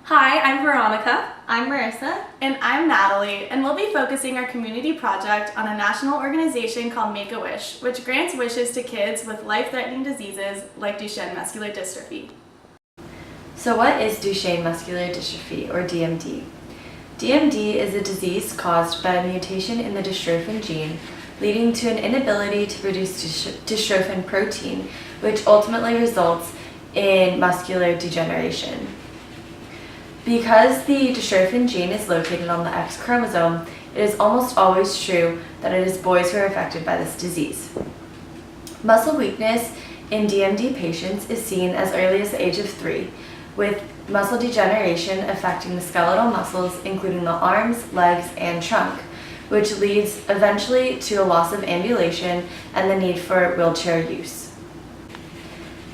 Hi, I'm Veronica. I'm Marissa. And I'm Nathali, and we'll be focusing our community project on a national organization called Make-a-Wish, which grants wishes to kids with life-threatening diseases like Duchenne muscular dystrophy. So what is Duchenne muscular dystrophy, or DMD? DMD is a disease caused by a mutation in the dystrophin gene, leading to an inability to produce dystrophin protein, which ultimately results in muscular degeneration. Because the dystrophin gene is located on the X chromosome, it is almost always true that it is boys who are affected by this disease. Muscle weakness in DMD patients is seen as early as the age of 3, with muscle degeneration affecting the skeletal muscles, including the arms, legs, and trunk, which leads eventually to a loss of ambulation and the need for wheelchair use.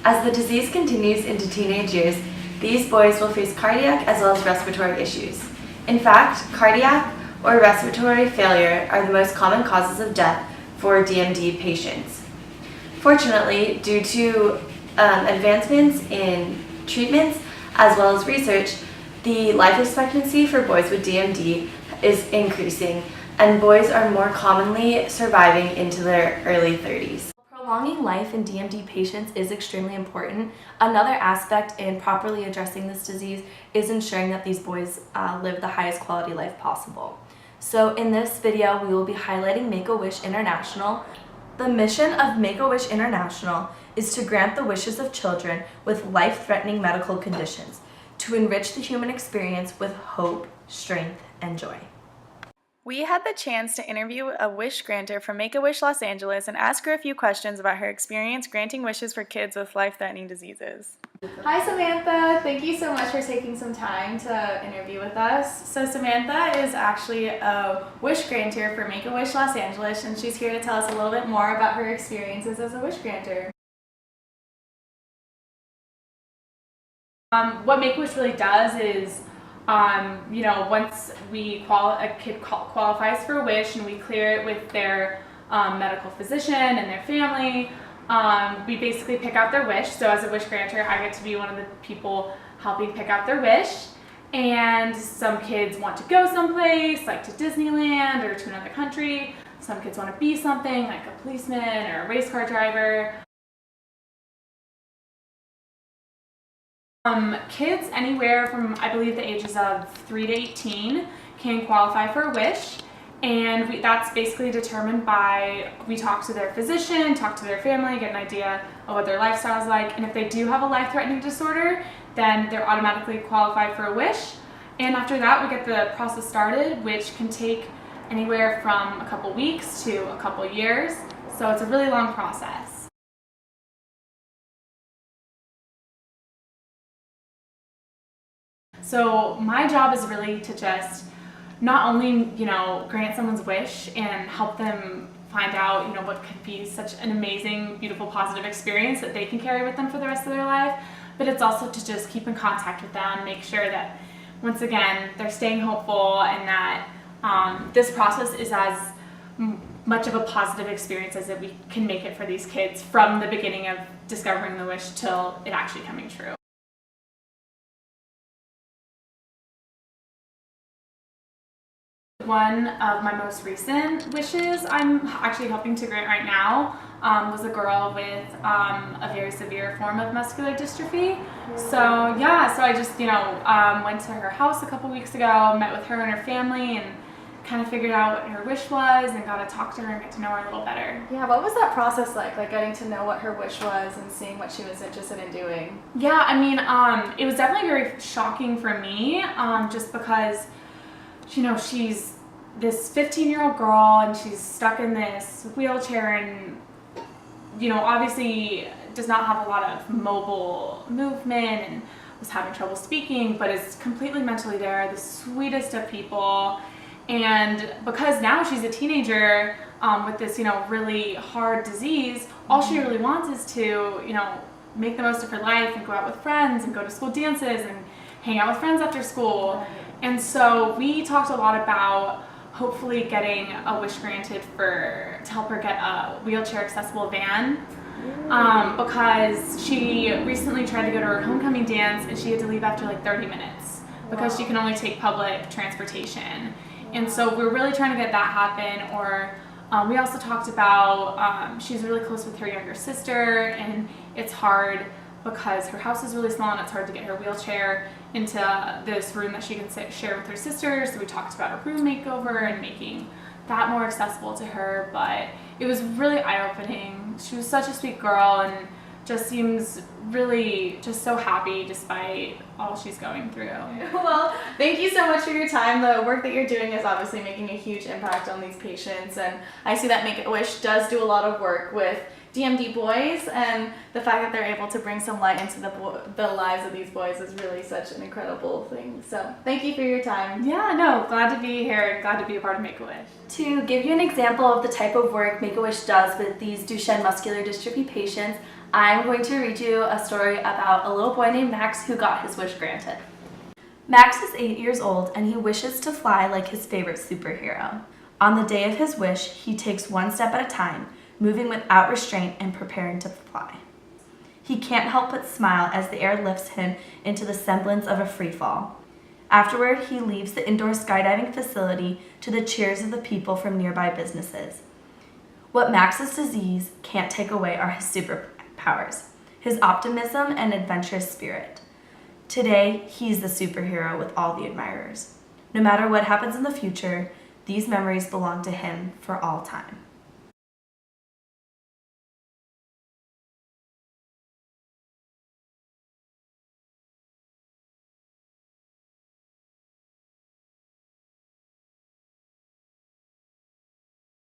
As the disease continues into teenage years, these boys will face cardiac as well as respiratory issues. In fact, cardiac or respiratory failure are the most common causes of death for DMD patients. Fortunately, due to advancements in treatments as well as research, the life expectancy for boys with DMD is increasing, and boys are more commonly surviving into their early 30s. Prolonging life in DMD patients is extremely important. Another aspect in properly addressing this disease is ensuring that these boys live the highest quality life possible. So in this video, we will be highlighting Make-a-Wish International. The mission of Make-a-Wish International is to grant the wishes of children with life-threatening medical conditions, to enrich the human experience with hope, strength, and joy. We had the chance to interview a wish granter from Make-a-Wish Los Angeles and ask her a few questions about her experience granting wishes for kids with life-threatening diseases. Hi Samantha, thank you so much for taking some time to interview with us. So Samantha is actually a wish granter for Make-a-Wish Los Angeles, and she's here to tell us a little bit more about her experiences as a wish granter. What Make-a-Wish really does is once a kid qualifies for a wish and we clear it with their medical physician and their family, we basically pick out their wish. So as a wish granter, I get to be one of the people helping pick out their wish. And some kids want to go someplace, like to Disneyland or to another country. Some kids want to be something, like a policeman or a race car driver. Kids anywhere from, I believe, the ages of 3 to 18 can qualify for a wish, and that's basically determined by, we talk to their physician, talk to their family, get an idea of what their lifestyle is like, and if they do have a life-threatening disorder, then they're automatically qualified for a wish. And after that, we get the process started, which can take anywhere from a couple weeks to a couple years, so it's a really long process. So my job is really to just not only, grant someone's wish and help them find out, what could be such an amazing, beautiful, positive experience that they can carry with them for the rest of their life, but it's also to just keep in contact with them, make sure that, once again, they're staying hopeful and that this process is as much of a positive experience as that we can make it for these kids from the beginning of discovering the wish till it actually coming true. One of my most recent wishes I'm actually helping to grant right now was a girl with a very severe form of muscular dystrophy. So I just went to her house a couple weeks ago, met with her and her family, and kind of figured out what her wish was and got to talk to her and get to know her a little better. Yeah, what was that process like getting to know what her wish was and seeing what she was interested in doing? Yeah, I mean, it was definitely very shocking for me, just because she's this 15-year-old girl and she's stuck in this wheelchair and, obviously does not have a lot of mobile movement and was having trouble speaking, but is completely mentally there, the sweetest of people. And because now she's a teenager with this, really hard disease, all she really wants is to, make the most of her life and go out with friends and go to school dances and hang out with friends after school. Right. And so we talked a lot about hopefully getting a wish granted to help her get a wheelchair accessible van, because she recently tried to go to her homecoming dance and she had to leave after like 30 minutes because she can only take public transportation. And so we're really trying to get that happen. Or we also talked about she's really close with her younger sister, and it's hard because her house is really small and it's hard to get her wheelchair into this room that she can share with her sister. So we talked about a room makeover and making that more accessible to her. But it was really eye-opening. She was such a sweet girl and just seems really just so happy despite all she's going through. Well, thank you so much for your time. The work that you're doing is obviously making a huge impact on these patients, and I see that Make-a-Wish does do a lot of work with DMD boys, and the fact that they're able to bring some light into the lives of these boys is really such an incredible thing. So thank you for your time. Yeah, no, glad to be here and glad to be a part of Make-a-Wish. To give you an example of the type of work Make-a-Wish does with these Duchenne muscular dystrophy patients, I'm going to read you a story about a little boy named Max who got his wish granted. Max is 8 years old and he wishes to fly like his favorite superhero. On the day of his wish, he takes one step at a time, moving without restraint and preparing to fly. He can't help but smile as the air lifts him into the semblance of a free fall. Afterward, he leaves the indoor skydiving facility to the cheers of the people from nearby businesses. What Max's disease can't take away are his superpowers, his optimism and adventurous spirit. Today, he's the superhero with all the admirers. No matter what happens in the future, these memories belong to him for all time.